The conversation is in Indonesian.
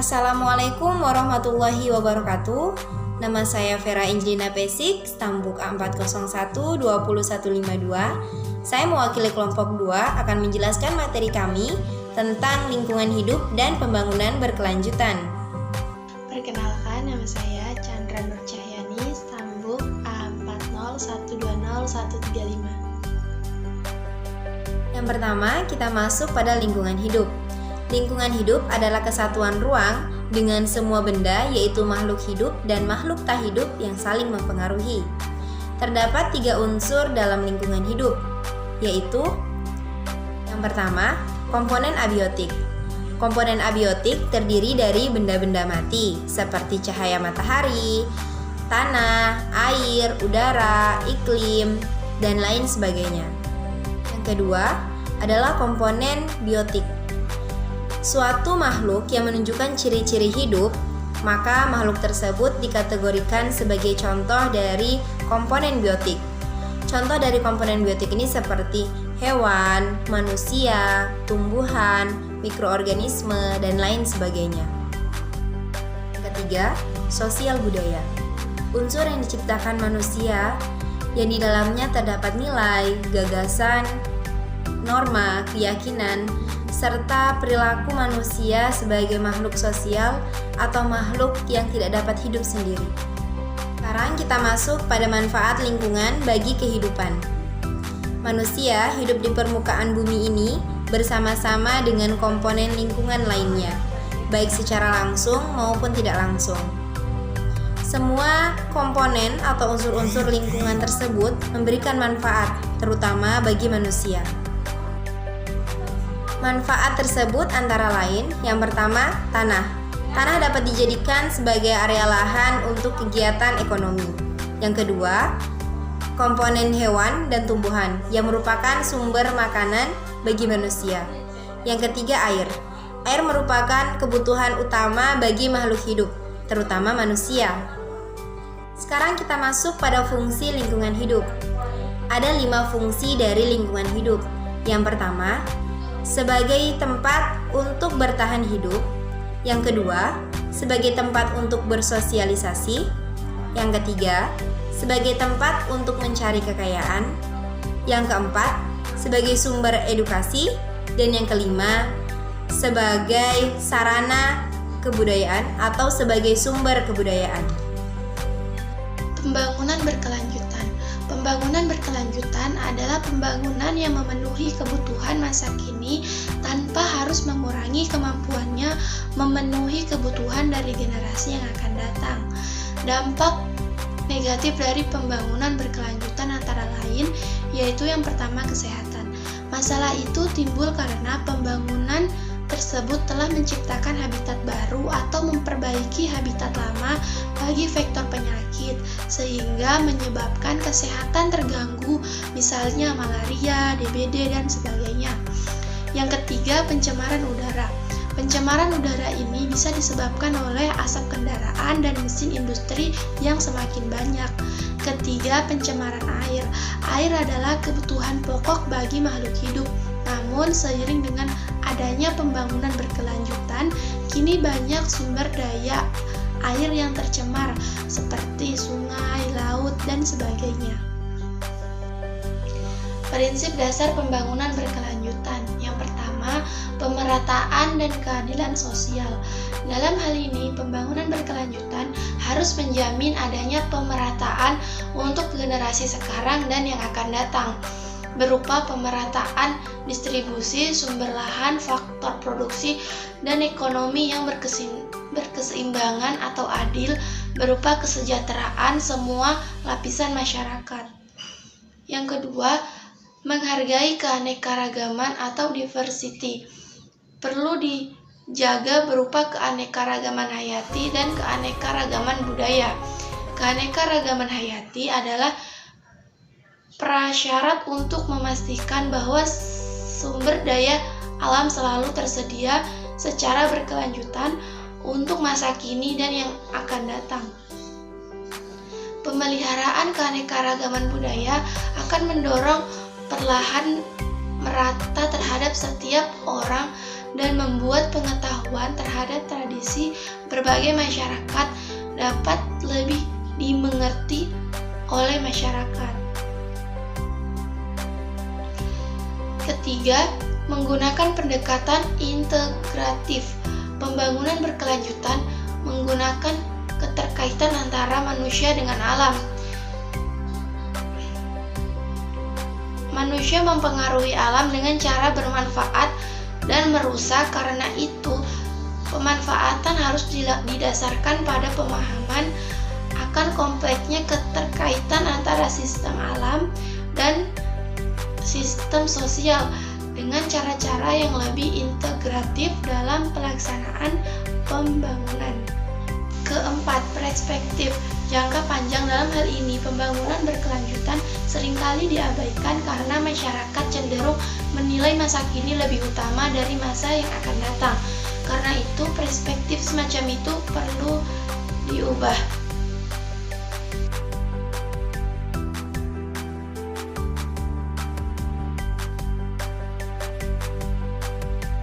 Assalamualaikum warahmatullahi wabarakatuh. Nama saya Vera Angelina Pesik, Stambuk A401-20152. Saya mewakili kelompok 2 akan menjelaskan materi kami tentang lingkungan hidup dan pembangunan berkelanjutan. Perkenalkan, nama saya Chandra Nur Cahyani, Stambuk A40120-135. Yang pertama, kita masuk pada lingkungan hidup. Lingkungan hidup adalah kesatuan ruang dengan semua benda, yaitu makhluk hidup dan makhluk tak hidup yang saling mempengaruhi. Terdapat 3 unsur dalam lingkungan hidup, yaitu yang pertama, komponen abiotik. Komponen abiotik terdiri dari benda-benda mati seperti cahaya matahari, tanah, air, udara, iklim, dan lain sebagainya. Yang kedua adalah komponen biotik. Suatu makhluk yang menunjukkan ciri-ciri hidup, maka makhluk tersebut dikategorikan sebagai contoh dari komponen biotik. Contoh dari komponen biotik ini seperti hewan, manusia, tumbuhan, mikroorganisme, dan lain sebagainya. Yang ketiga, sosial budaya. Unsur yang diciptakan manusia yang di dalamnya terdapat nilai, gagasan, norma, keyakinan, serta perilaku manusia sebagai makhluk sosial atau makhluk yang tidak dapat hidup sendiri. Sekarang kita masuk pada manfaat lingkungan bagi kehidupan. Manusia hidup di permukaan bumi ini bersama-sama dengan komponen lingkungan lainnya, baik secara langsung maupun tidak langsung. Semua komponen atau unsur-unsur lingkungan tersebut memberikan manfaat, terutama bagi manusia. Manfaat tersebut antara lain, yang pertama, tanah. Tanah dapat dijadikan sebagai area lahan untuk kegiatan ekonomi. Yang kedua, komponen hewan dan tumbuhan yang merupakan sumber makanan bagi manusia. Yang ketiga, air. Air merupakan kebutuhan utama bagi makhluk hidup, terutama manusia. Sekarang kita masuk pada fungsi lingkungan hidup. Ada 5 fungsi dari lingkungan hidup. Yang pertama, sebagai tempat untuk bertahan hidup. Yang kedua, sebagai tempat untuk bersosialisasi. Yang ketiga, sebagai tempat untuk mencari kekayaan. Yang keempat, sebagai sumber edukasi. Dan yang kelima, sebagai sarana kebudayaan atau sebagai sumber kebudayaan. Pembangunan berkelanjutan. Pembangunan berkelanjutan adalah pembangunan yang memenuhi kebutuhan masa kini tanpa harus mengurangi kemampuannya memenuhi kebutuhan dari generasi yang akan datang. Dampak negatif dari pembangunan berkelanjutan antara lain yaitu yang pertama, kesehatan. Masalah itu timbul karena pembangunan tersebut telah menciptakan habitat baru atau memperbaiki habitat lama bagi vektor penyakit sehingga menyebabkan kesehatan terganggu, misalnya malaria, DBD, dan sebagainya. Yang ketiga, pencemaran udara. Pencemaran udara ini bisa disebabkan oleh asap kendaraan dan mesin industri yang semakin banyak. Ketiga, pencemaran air. Air adalah kebutuhan pokok bagi makhluk hidup. Namun seiring dengan adanya pembangunan berkelanjutan, kini banyak sumber daya air yang tercemar seperti sungai, laut, dan sebagainya. Prinsip dasar pembangunan berkelanjutan. Yang pertama, pemerataan dan keadilan sosial. Dalam hal ini, pembangunan berkelanjutan harus menjamin adanya pemerataan untuk generasi sekarang dan yang akan datang, berupa pemerataan distribusi sumber lahan, faktor produksi, dan ekonomi yang berkeseimbangan atau adil berupa kesejahteraan semua lapisan masyarakat. Yang kedua, menghargai keanekaragaman atau diversity. Perlu dijaga berupa keanekaragaman hayati dan keanekaragaman budaya. Keanekaragaman hayati adalah prasyarat untuk memastikan bahwa sumber daya alam selalu tersedia secara berkelanjutan untuk masa kini dan yang akan datang. Pemeliharaan keanekaragaman budaya akan mendorong perlahan merata terhadap setiap orang dan membuat pengetahuan terhadap tradisi berbagai masyarakat dapat lebih dimengerti oleh masyarakat. Ketiga, menggunakan pendekatan integratif. Pembangunan berkelanjutan menggunakan keterkaitan antara manusia dengan alam. Manusia mempengaruhi alam dengan cara bermanfaat dan merusak. Karena itu, pemanfaatan harus didasarkan pada pemahaman akan kompleksnya keterkaitan antara sistem alam dan sistem sosial dengan cara-cara yang lebih integratif dalam pelaksanaan pembangunan. Keempat, perspektif jangka panjang. Dalam hal ini, pembangunan berkelanjutan seringkali diabaikan karena masyarakat cenderung menilai masa kini lebih utama dari masa yang akan datang. Karena itu, perspektif semacam itu perlu diubah.